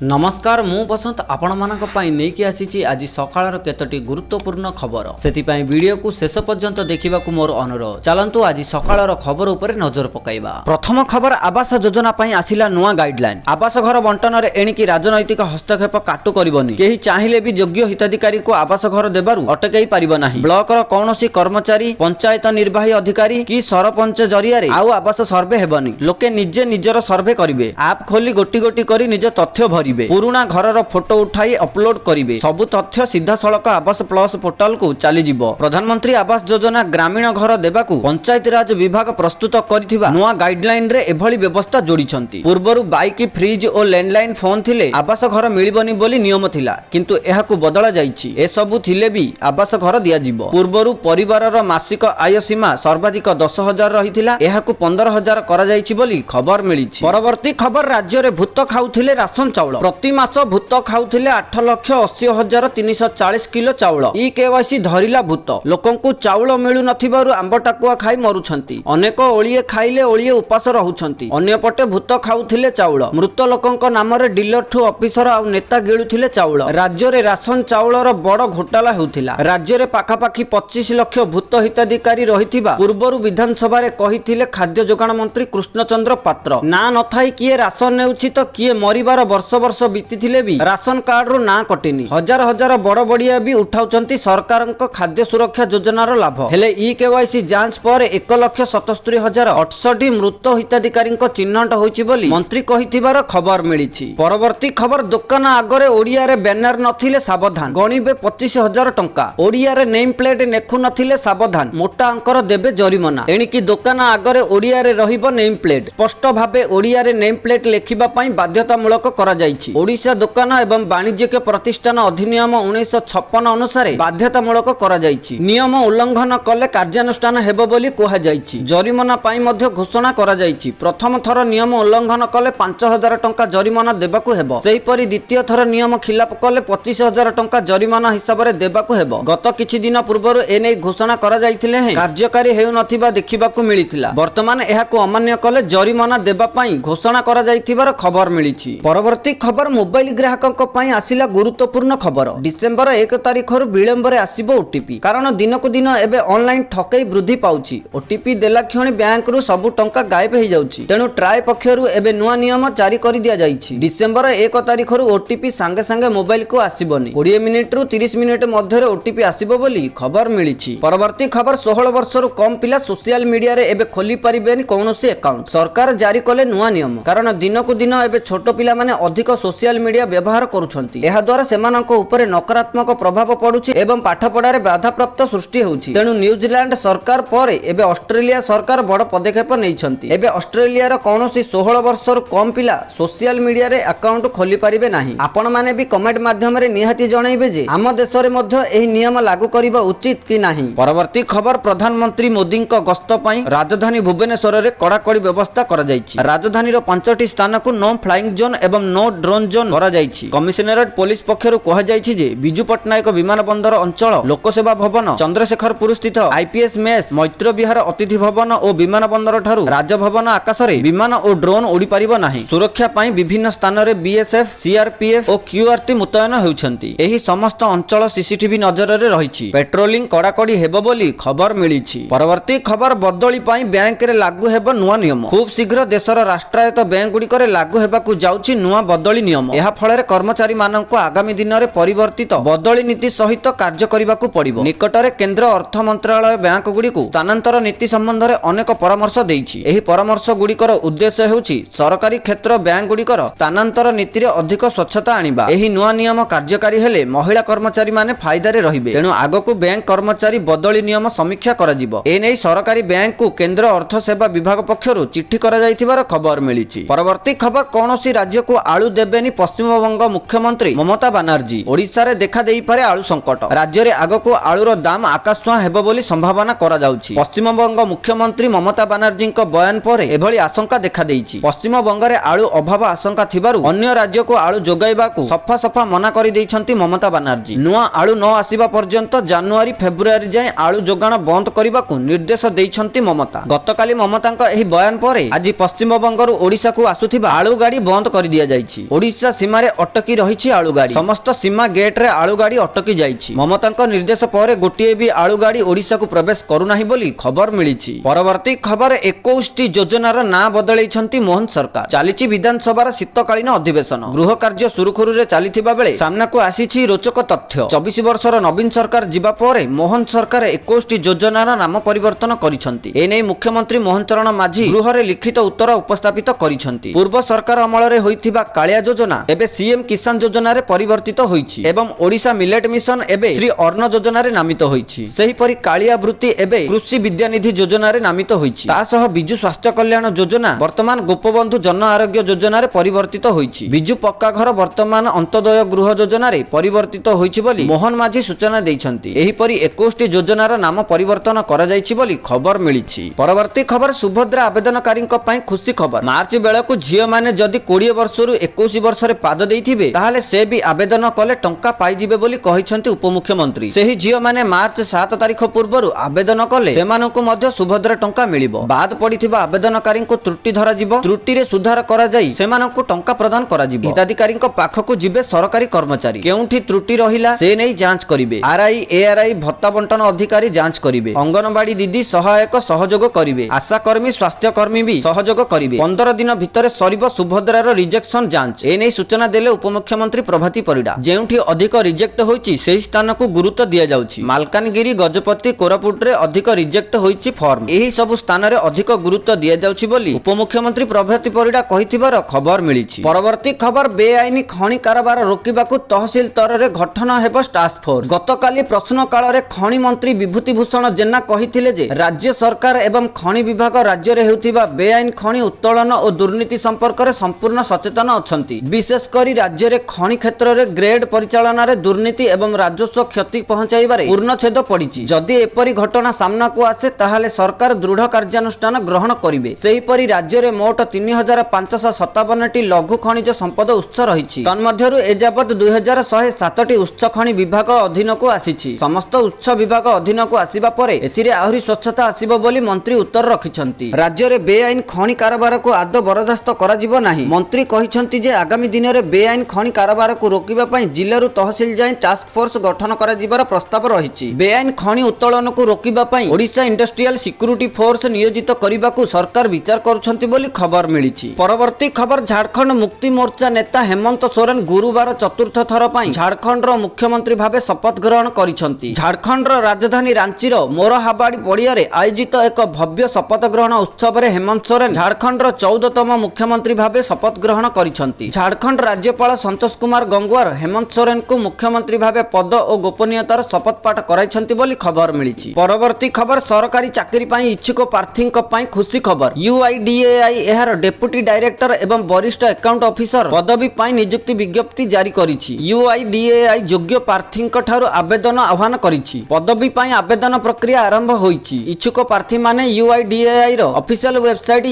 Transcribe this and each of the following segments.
नमस्कार मु बसंत आपण मानक पई नेकी आसीची आज सकाळर केतोटी गुरुत्वपूर्ण खबर सेति पई वीडियो को शेष पर्यंत देखिबा को मोर अनुरोध। चलंतु आज सकाळर खबर उपरे नजर पकाइबा। प्रथम खबर आवास योजना पई आसिला नुआ गाइडलाइन। आवास घर बंटन रे एणिकी राजनैतिक हस्तक्षेप काटू करबनी। केही चाहिले भी योग्य हिताधिकारी को आवास घर देबारु अटकाई परिबो नाही। ब्लॉक रो कोनोसी कर्मचारी पंचायत निर्वाही अधिकारी की सरपंच जरिया रे आउ आवास सर्वे हेबनी। लोके निजे निजर सर्वे करिवे। ऐप खोली गोटी गोटी करी निज तथ्य भरी पुराना घर फोटो उठाई अपलोड करेंगे। सबु तथ्य सीधा सड़क आवास प्लस पोर्टाल को चली जिवो। प्रधानमंत्री आवास योजना ग्रामीण घर देबाकू पंचायत राज विभाग प्रस्तुत करिथिबा नुआ गाइडलाइन रे एभली व्यवस्था जोड़िछंती। पूर्वरु बाइक फ्रिज और लैंडलाइन फोन थिले आवास घर मिलिबनी बोली नियम थिला, किंतु एहाकू बदला जाईछि। ए सबु थिले भी आवास घर दिया जिवो। पूर्वरु परिवारर मासिक आय सीमा सर्वाधिक 10,000 रहिथिला, एहाकू 15,000 करा जाईछि बोली खबर मिलिछि। परवर्ती खबर राज्य रे भूत खाउथिले राशन चाउल। प्रति मास भूत खाउथिले 8,80,340 किलो चाउल। ई केवासी धरिला भूत। लोकंकु चाउल मिलु नथिबारु आंब टाकुआ खाई मरुछंती। अनेक ओळिए खाइले ओळिए उपास रहुछंती। अन्य पटे भूत खाउथिले चाउल। मृत लोकंक नाम रे डीलर ठु ऑफिसर आ नेता गिळुथिले चाउल। राज्य रे राशन चाउलर बड़ घोटाला हेउथिला। राज्य रे पाखापाखी 25 लाख भूत हिताधिकारी रहिथिबा पूर्वरु विधानसभा रे कहिथिले खाद्य जोगाण मंत्री कृष्णचंद्र पात्र। ना नथाई किए राशन नेउछि तो किए मरिबार वर्ष वर्ष बीती थिले भी राशन कार्ड रो ना कटिनी। हजार हजार बड़ बड़िया भी उठाउचंती सरकारक खाद्य सुरक्षा योजनार लाभ। हेले ई केवाईसी जांच पर 1,77,068 मृत हिताधिकारी चिन्हट होईछि बोली मंत्री कहिथिबार खबर मिलिछि। परवर्ती खबर दुकान आगरे ओडिया रे बैनर नथिले सावधान, गणिबे 25,000 टंका। ओडिया रे नेम प्लेट नेखु नथिले सावधान, मोटा अंकर देबे जरिमाना। एणिकी दुकान आगरे ओडिया रे रहिबो नेम प्लेट। स्पष्ट भाबे ओडिया रे नेम प्लेट लेखिबा पई बाध्यतामूलक करा जाईछि। ओडिशा दुकान एवं वाणिज्यिक प्रतिष्ठान अधिनियम 1956 अनुसार बाध्यतामूलक करा जाईछि। नियम उल्लंघन कले कार्यानुष्ठान हेबो बोली कुहा जाईछि। जरिमाना पाई मध्य घोषणा करा जाईछि। प्रथम थर नियम उल्लंघन कले 5,000 टंका जरिमाना देबाकू हेबो। सेही परि द्वितीय थर नियम खिलाफ कले 25,000 टंका जरिमाना हिसाब रे देबाकू हेबो। गत किछि दिन पूर्वरु एनै घोषणा करा जाईथिले हे कार्यकारी हेउ नथिबा देखिबाकू मिलिथिला। वर्तमान एहाकू अमान्य कले जरिमाना देबा पई घोषणा करा जाईथिबार खबर मिलिछि। परवर्ती खबर मोबाइल ग्राहकों पई आसिला गुरुत्वपूर्ण खबर। डिसेंबर 1 तारिख रु विलंब आसिबो ओटीपी। कारण दिनकू दिन एबे ऑनलाइन ठकई वृद्धि पाउछि। ओटीपी देला क्षणी बैंक रु सबु टंका गायब हो जाउछि। तेनु ट्राय पक्षरु एबे नुआ नियम जारी करि दिया जाइछि। डिसेंबर 1 तारिख रु ओटीपी संगे संगे मोबाइल को आसिबोनी। 20 मिनिट रु 30 मिनिट मध्य ओटीपी आसिबो बोली खबर मिलिछि। परवर्ती खबर 16 वर्ष रु कम पिला सोशल मीडिया रे एबे खोली परिबेनी कोनोसी अकाउंट। सरकार जारी कले नुआ नियम। कारण दिनकू दिन एबे छोट पिला माने अधिक सोशल मीडिया व्यवहार करुछंती। एहा द्वारा सेमानक ऊपर नकारात्मक प्रभाव पडुछि एवं पाठपढ़ा रे बाधा प्राप्त सृष्टि होउछि। तेनु न्यूजीलैंड सरकार पर एबे ऑस्ट्रेलिया सरकार बड़ पदक्षेप नेइछंती। एबे ऑस्ट्रेलिया रो कोनोसी 16 वर्ष रु कम पिला सोशल मीडिया रे अकाउंट खोली परिबे नाही। आपण माने भी कमेंट माध्यम रे निहाती जणाइबे जे आम देश रे मध्य एही नियम लागू करिबा उचित कि नाही। परवर्ती खबर प्रधानमंत्री मोदी को गस्त पई राजधानी भुवनेश्वर रे कड़ाकड़ी व्यवस्था करा जाईछि। राजधानी रो 5टी स्थान को नो फ्लाइंग जोन एवं नो ड्रोन जोन करा जाईछि। कमिशनरेट पुलिस पक्षरु कहा जाईछि जे बिजू पट्टनायक विमान बंदर अंचल, लोकसेवा भवन, चंद्रशेखरपुर स्थित आईपीएस मेस, मैत्र विहार अतिथि भवन और विमान बंदर ठारू राजभवन आकाश रे विमान और ड्रोन उड़ी परिबो नाही। सुरक्षा पई विभिन्न स्थान रे बीएसएफ, सीआरपीएफ और क्यूआरटी मुतयन हेउछंती। एही समस्त अंचल सीसीटीवी नजर रे रहिछि। पेट्रोलिंग कड़ाकड़ी हेबो बोली खबर मिलिछि। परवर्ती खबर बदली पई बैंक रे लागू हेबो नुआ नियम। खूब शीघ्र देशर राष्ट्रायत्त बैंक गुडी करे लागू हेबाकू जाउछि नुआ बदली नियम। एहा फଳରେ कर्मचारी मानक आगामी दिन में परिवर्तित बदली नीति सहित कार्य करने पड़िबो। निकटरे केंद्र अर्थ मंत्रालय बैंक गुडी को स्थानांतर नीति संबंध में अनेक परामर्श देइछि। एही परामर्श गुडीकर उद्देश्य हेउछि सरकारी क्षेत्र बैंक गुडीकर स्थानांतर नीति रे अधिक स्वच्छता आनिबा। एही नुआ नियम कार्यकारी हेले महिला कर्मचारी माने फायदा रे रहिबे। तेणु आगकू बैंक कर्मचारी बदली नियम समीक्षा कराजिबो। एनै सरकारी बैंक को केंद्र अर्थ सेवा विभाग पक्षरु चिट्ठी करा जाइथिबार खबर मिलिछि। परवर्ती खबर कोनोसी राज्य को आलू देबेनी पश्चिमबंग मुख्यमंत्री ममता बानर्जी। ओडिशा रे देखा देई पारे आलू संकट। राज्य रे आगको आलूर दाम आकाश छुआ हेबो बोली संभावना करा जाउछि। पश्चिमबंग मुख्यमंत्री ममता बानर्जी को बयान पर एभली आशंका देखा देइछि। पश्चिमबंग रे आलू अभाव आशंका थिबारु अन्य राज्य को आलू जोगाइबाकू सफा सफा मना करि देइछंती ममता बानर्जी। नुआ आलू न आसीबा पर्यंत जनवरी फेब्रुआरी जाय आलू जोगाण बंद करिबाकू निर्देश देइछंती ममता। गतकाली ममतांक एही बयान पर आज पश्चिमबंगरु ओडिशा को आसुथिबा आलू गाड़ी बंद कर दिया जाइछि। ओडिशा सीमार अटकी रही आलू गाड़ी समस्त सीमा गेट्रे आलू गाड़ी अटकी जाइछि। ममता निर्देश पर गोटे भी आलू गाड़ी ओडिशा को प्रवेश करूना बोली खबर मिली। परवर्ती खबर 21 योजनार ना बदलैछंती मोहन सरकार। चली विधानसभा शीतकालीन अधिवेशन गृह कार्य सुरुखुरु चलता बेले सामना को आसी रोचक तथ्य। 24 वर्षर नवीन सरकार जिबा परे मोहन सरकार 21 योजनार नाम परिवर्तन करिसंती। एने मुख्यमंत्री मोहन चरण माझी गृह रे लिखित उत्तर उपस्थापित करिसंती। पूर्व सरकार अमल रे होइथिबा कालिया योजना एबे सीएम किसान योजना रे परिवर्तित होईछि एवं ओडिशा मिलेट मिशन एबे श्री अर्ण योजना रे नामित होईछि। सेही परि कालिया वृत्ति एबे कृषि विद्यानिधि योजना रे नामित होईछि। ता सह बिजु स्वास्थ्य कल्याण योजना वर्तमान गोपबंधु जन आरोग्य योजना रे परिवर्तित होईछि। बिजु पक्का घर वर्तमान अंत्योदय गृह योजना रे परिवर्तित होईछि बोली मोहन माझी सूचना दैछंती। एही परि 21 योजनार नाम परिवर्तन करा जाइछि बोली खबर मिलिछि। परवर्ती खबर सुभद्रा आवेदनकारी खुशी खबर। मार्च बेलू झील मैंने जदि 20 वर्षरू 21 वर्ष पाद देइथिबे ताहाले से भी आवेदन कले टंका पाइजिबे बोली कहिसंती उपमुख्यमंत्री। सेही झील मैंने मार्च 7 तारिख पूर्व आवेदन कले सेमानकु मध्य सुभद्रा टंका मिलिबो। बाद पड़िथिबा आवेदनकारी त्रुटि धरा जिवो। त्रुटि रे सुधार करा जाई सेमानकु टंका प्रदान करा जिवो। हिताधिकारी पाखकु जिबे सरकारी कर्मचारी केउंठी त्रुटि रहिला से नै जांच करिवे। आरआई एआरआई भत्ता बंटन अधिकारी जांच करिवे। अंगनवाड़ी दीदी सहायक सहयोग करिवे। आशा कर्मी स्वास्थ्य कर्मी भी सहयोग करिवे। 15 दिन भितर सरिबो सुभद्रार रिजेक्शन जांच। एनै सूचना देले उपमुख्यमंत्री प्रभाती परिडा। जेउठी अधिक रिजेक्ट होईची सेही स्थान को गुरुत्व दिया जाउची। मालकानगिरी गजपति कोरापुट रे अधिक रिजेक्ट होईची फॉर्म। एही सब स्थान रे अधिक गुरुत्व दिया जाउची बोली उपमुख्यमंत्री प्रभाती परिडा कहिथिबार खबर मिलिछि। परवर्ती खबर बेआईनी खणी कारोबार रोकिबाकू तहसील स्तर रे गठन हेबो टास्क फोर्स। गतकाली प्रश्नकाल रे खणी मंत्री विभूति भूषण जेना कहिथिले जे राज्य सरकार एवं खणी विभाग राज्य रे हेउथिबा बेआईन खणी उत्तोलन और दुर्नीति संपर्क में संपूर्ण सचेतन अछंती। विशेषकर राज्य रे खणी क्षेत्र रे ग्रेड परिचालन रे दुर्नीति एवं राजस्व क्षति पहुंचाइबारे पूर्णछेद पड़िछि। जदि एपरि घटना सामना को आसे ताहाले सरकार दृढ़ कार्यानुष्ठान ग्रहण करिवे। सेहीपरि राज्य रे मोट 3557 टी लघु खनिज संपद उत्स रहिछि। तन्मध्यरु एजाबत 2107 टी उच्च खनि विभाग अधीन को आसीछि। समस्त उच्च विभाग अधीन को आसीबा परे एथिरे आहुरी स्वच्छता आसीबो बोली मंत्री उत्तर रखिछंती। राज्य रे बेआईन खणी कारोबार को आदौ बरदास्त कराजिबो नाही। मंत्री कहिछंती जे आगामी दिन रे बेआईन खणी कारोबार को रोकिबा पई जिल्लारु तहसील जाय टास्क फोर्स गठन कराजिबार प्रस्ताव रहिछि। बेआईन खणी उत्तोलन को रोकिबा पई ओडिशा इंडस्ट्रियल सिक्युरिटी फोर्स नियोजित करिबाकू सरकार विचार करूछंती बोली खबर मिलिछि। परवर्ती खबर झारखंड मुक्ति मोर्चा नेता हेमंत सोरेन गुरुवार चतुर्थ थर पई झारखंड रो मुख्यमंत्री भाबे शपथ ग्रहण करिछंती। झारखंड रो राजधानी रांची रो मोरहाबाड़ी पड़िया रे आयोजित एक भव्य शपथ ग्रहण उत्सव रे हेमंत सोरेन झारखंड रो 14तम मुख्यमंत्री भाबे शपथ ग्रहण करिछंती। झारखंड राज्यपाल संतोष कुमार गंगवार हेमंत सोरेन को मुख्यमंत्री भाबे पद और गोपनीयतार शपथ पाठ कराइछंती बोली खबर मिलिछि। परवर्ती खबर सरकारी चाकरी पई इच्छुक प्रार्थीक पई खुशी खबर। यूआईडीएआई एहार डेप्यूटी डायरेक्टर एवं वरिष्ठ अकाउंट ऑफिसर पदवी पई नियुक्ति विज्ञप्ति जारी करिछि। यूआईडीएआई योग्य प्रार्थीक ठारु आवेदन आह्वान करिछि। पदवी पई आवेदन प्रक्रिया आरंभ होईछि। इच्छुक प्रार्थी माने यूआईडीएआई रो ऑफिशियल वेबसाइट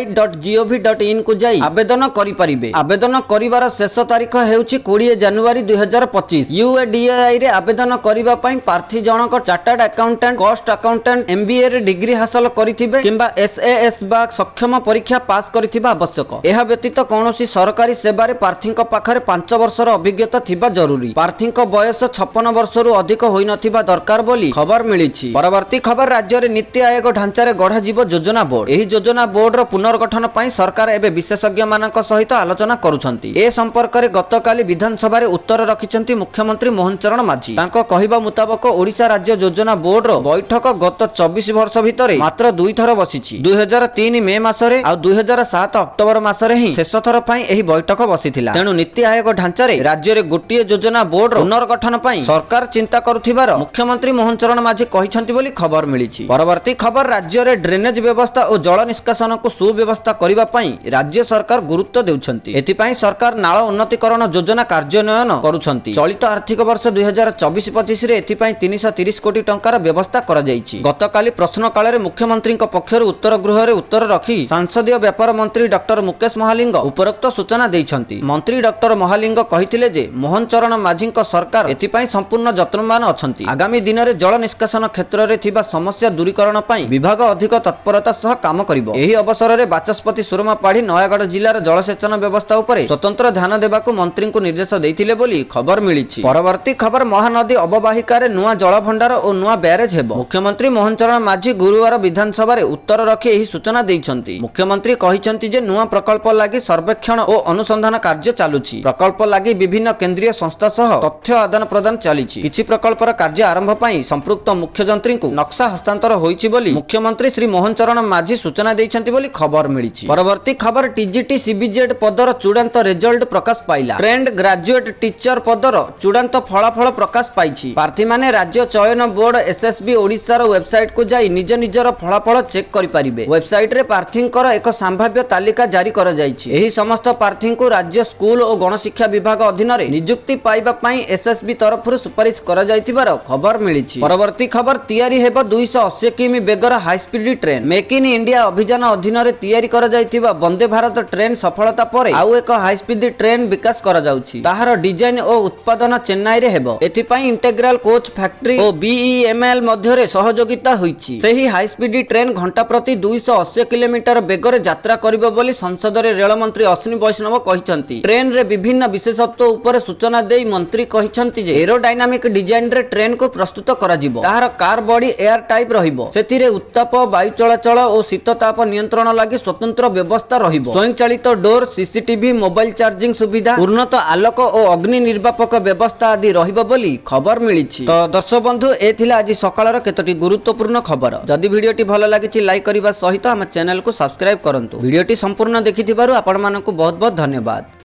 uidai.gov.in को जाई आवेदन करि परिबे। आवेदन करिवार शेष तारीख हेउछि 20 जनवरी 2025। यूआईडीएआई रे आवेदन करिबा पई प्रार्थी जनक chartered accountant cost accountant MBA रे डिग्री हासिल करिथिबे किंबा एसएएस बा सक्षम परीक्षा पास करिथिबा आवश्यक। एहा व्यतीत कोनोसी सरकारी सेवा रे प्रार्थीक पाखरे 5 वर्षर अभिज्ञता थिबा जरूरी। प्रार्थीक बयस 56 वर्षरू अधिक होई नथिबा दरकार बोली खबर मिलिछि। परवर्ती खबर राज्य रे नीति आयोग ढांचा रे गढ़ा जीव योजना बोर्ड। एही योजना बोर्ड रो पुनर्गठन पई सरकार एबे विशेषज्ञ मानक सहित आलोचना करूछंती। ए संपर्क रे गतकाली विधानसभा रे उत्तर रखिछंती मुख्यमंत्री मोहन चरण माझी। तांको कहिबा मुताबक ओडिशा राज्य योजना बोर्ड रो बैठक गत 24 वर्ष भितरे मात्र 2 थर बसिछि। 2003 मे मासरे आ 2007 अक्टोबर मासरे ही शेष थर पई एही बैठक बसिथिला। तेनु नीति आयोग ढांचा रे राज्य रे गोटिए योजना बोर्ड रो पुनर्गठन पई सरकार चिंता करुथिबार मुख्यमंत्री मोहन चरण माझी कहिछंती बोली खबर मिलिछि। परवर्ती खबर राज्य रे ड्रेनेज व्यवस्था और जल निष्कासन को सुव्यवस्था करिबा पई राज्य सरकार गुरुत्व देउछंती। एथि पई सरकार नाळ उन्नतीकरण योजना कार्यान्वयन करूछंती। चलित आर्थिक वर्ष 2024-25 रे एथि पई 330 कोटी टंकार व्यवस्था करा जाईछि। गतकाली प्रश्न काल रे मुख्यमंत्री पक्षर उत्तर गृह रे उत्तर रखी सांसदीय व्यापार मंत्री डॉक्टर मुकेश महालिंग उपरोक्त सूचना दैछंती। मंत्री डॉक्टर महालिंग कहिथिले जे मोहन चरण माझी सरकार एथि पई संपूर्ण यत्नवान अछंती। आगामी दिन रे जल निष्कासन क्षेत्र रे थिबा समस्या दूरीकरण पई विभाग अधिक तत्परता सह काम करिवो। एही अवसर रे बाचस्पति सुरमा पाढ़ी नयागढ़ जिल्लार जलसेचन ନିଷ୍କାସନ ବ୍ୟବସ୍ଥା ଉପରେ ସ୍ୱତନ୍ତ୍ର ଧ୍ୟାନ ଦେବାକୁ ମନ୍ତ୍ରୀଙ୍କୁ ନିର୍ଦ୍ଦେଶ ଦେଇଥିଲେ ବୋଲି ଖବର ମିଳିଛି। ପରବର୍ତ୍ତୀ ଖବର ମହାନଦୀ ଅବବାହିକାରେ ନୂଆ ଜଳଭଣ୍ଡାର ଓ ନୂଆ ବ୍ୟାରେଜ ହେବ। ମୁଖ୍ୟମନ୍ତ୍ରୀ ମୋହନ ଚରଣ ମାଝୀ ଗୁରୁବାର ବିଧାନସଭାରେ ଉତ୍ତର ରଖି ଏହି ସୂଚନା ଦେଇଛନ୍ତି। ମୁଖ୍ୟମନ୍ତ୍ରୀ କହିଛନ୍ତି ଯେ ନୂଆ ପ୍ରକଳ୍ପ ଲାଗି ସର୍ବେକ୍ଷଣ ଓ ଅନୁସନ୍ଧାନ କାର୍ଯ୍ୟ ଚାଲୁଛି। ପ୍ରକଳ୍ପ ଲାଗି ବିଭିନ୍ନ କେନ୍ଦ୍ରୀୟ ସଂସ୍ଥା ସହ ତଥ୍ୟ ଆଦାନ ପ୍ରଦାନ ଚାଲିଛି। କିଛି ପ୍ରକଳ୍ପର କାର୍ଯ୍ୟ ଆରମ୍ଭ ପାଇଁ ସମ୍ପୃକ୍ତ ମୁଖ୍ୟଯନ୍ତ୍ରୀଙ୍କୁ ନକ୍ସା ହସ୍ତାନ୍ତର ହୋଇଛି ବୋଲି ମୁଖ୍ୟମନ୍ତ୍ରୀ ଶ୍ରୀ ମୋହନ ଚରଣ ମାଝୀ ସୂଚନା ଦେଇଛନ୍ତି ବୋଲି ଖବର ମିଳିଛି। ପରବର୍ତ୍ତୀ ଖବର ଟିଜିଟି ସିବିଜେଡ୍ ପଦର ଚୂଡ଼ାନ୍ତ ରେଜଲ୍ଟ ପ୍ରକାଶ ପାଇଲା। ଟ୍ରେଣ୍ଡ ଗ୍ରାଜୁଏଟ ଟିଚର ପଦର ଚୂଡ଼ାନ୍ତ ଫଳାଫଳ ପ୍ରକାଶ ପାଇଛି। ପ୍ରାର୍ଥୀମାନେ ରାଜ୍ୟ ଚୟନ ବୋର୍ଡ ଏସ୍ଏସ୍ବି ଓଡ଼ିଶାର ୱେବସାଇଟକୁ ଯାଇ ନିଜ ନିଜର ଫଳାଫଳ ଚେକ୍ କରିପାରିବେ। ୱେବସାଇଟରେ ପ୍ରାର୍ଥୀଙ୍କର ଏକ ସମ୍ଭାବ୍ୟ ତାଲିକା ଜାରି କରାଯାଇଛି। ଏହି ସମସ୍ତ ପ୍ରାର୍ଥୀଙ୍କୁ ରାଜ୍ୟ ସ୍କୁଲ ଓ ଗଣଶିକ୍ଷା ବିଭାଗ ଅଧୀନରେ ନିଯୁକ୍ତି ପାଇବା ପାଇଁ ଏସ୍ଏସ୍ବି ତରଫରୁ ସୁପାରିଶ କରାଯାଇଥିବାର ଖବର ମିଳିଛି। ପରବର୍ତ୍ତୀ ଖବର ତିଆରି ହେବ 280 କିମି ବେଗର high speed train. Make in India ଅଭିଯାନ ଅଧୀନରେ ତିଆରି କରାଯାଇଥିବା ବନ୍ଦେ ଭାରତ ଟ୍ରେନ୍ ସଫଳତା ପରେ ଆଉ ଏକ ହାଇସ୍ପିଡ୍ ଟ୍ରେନ୍ ବିକାଶ କରାଯାଉଛି। ତାହାର ଡିଜାଇନ ଓ ଉତ୍ପାଦନ ଚେନ୍ନାଇରେ ହେବ। ଏଥିପାଇଁ ଇଣ୍ଟେଗ୍ରାଲ କୋଚ୍ ଫ୍ୟାକ୍ଟ୍ରି ଓ ବିଇଏମ୍ଏଲ୍ ମଧ୍ୟରେ ସହଯୋଗିତା ହୋଇଛି। ସେହି ହାଇସ୍ପିଡ୍ ଟ୍ରେନ୍ ଘଣ୍ଟା ପ୍ରତି 280 କିଲୋମିଟର ବେଗରେ ଯାତ୍ରା କରିବ ବୋଲି ସଂସଦରେ ରେଳମନ୍ତ୍ରୀ ଅଶ୍ୱିନୀ ବୈଷ୍ଣବ କହିଛନ୍ତି। ଟ୍ରେନ୍ରେ ବିଭିନ୍ନ ବିଶେଷତ୍ୱ ଉପରେ ସୂଚନା ଦେଇ ମନ୍ତ୍ରୀ କହିଛନ୍ତି ଯେ ଏରୋଡାଇନାମିକ ଡିଜାଇନରେ ଟ୍ରେନ୍କୁ ପ୍ରସ୍ତୁତ କରାଯିବ। ତାହାର କାର୍ ବଡି ଏୟାର ଟାଇପ୍ ରହିବ। ସେଥିରେ ଉତ୍ତାପ, ବାୟୁ ଚଳାଚଳ ଓ ଶୀତ ତାପ ନିୟନ୍ତ୍ରଣ ଲାଗି ସ୍ୱତନ୍ତ୍ର ବ୍ୟବସ୍ଥା ରହିବ। ସ୍ୱୟଂଚାଳିତ ଡୋର, ସିସିଟିଭି, ମୋବାଇଲ ଚାର୍ଜିଂ ସୁବିଧା, ଉନ୍ନତ ଆଲୋକ ଓ ଅଗ୍ନି ନିର୍ବାପକ ବ୍ୟବସ୍ଥା ଆଦି ରହିବ ବୋଲି ଖବର ମିଳିଛି। ତ ଦର୍ଶକ ବନ୍ଧୁ, ଏ ଥିଲା ଆଜି ସକାଳର କେତୋଟି ଗୁରୁତ୍ୱପୂର୍ଣ୍ଣ ଖବର। ଯଦି ଭିଡ଼ିଓଟି ଭଲ ଲାଗିଛି ଲାଇକ୍ କରିବା ସହିତ ଆମ ଚ୍ୟାନେଲକୁ ସବସ୍କ୍ରାଇବ୍ କରନ୍ତୁ। ଭିଡ଼ିଓଟି ସମ୍ପୂର୍ଣ୍ଣ ଦେଖିଥିବାରୁ ଆପଣମାନଙ୍କୁ ବହୁତ ବହୁତ ଧନ୍ୟବାଦ।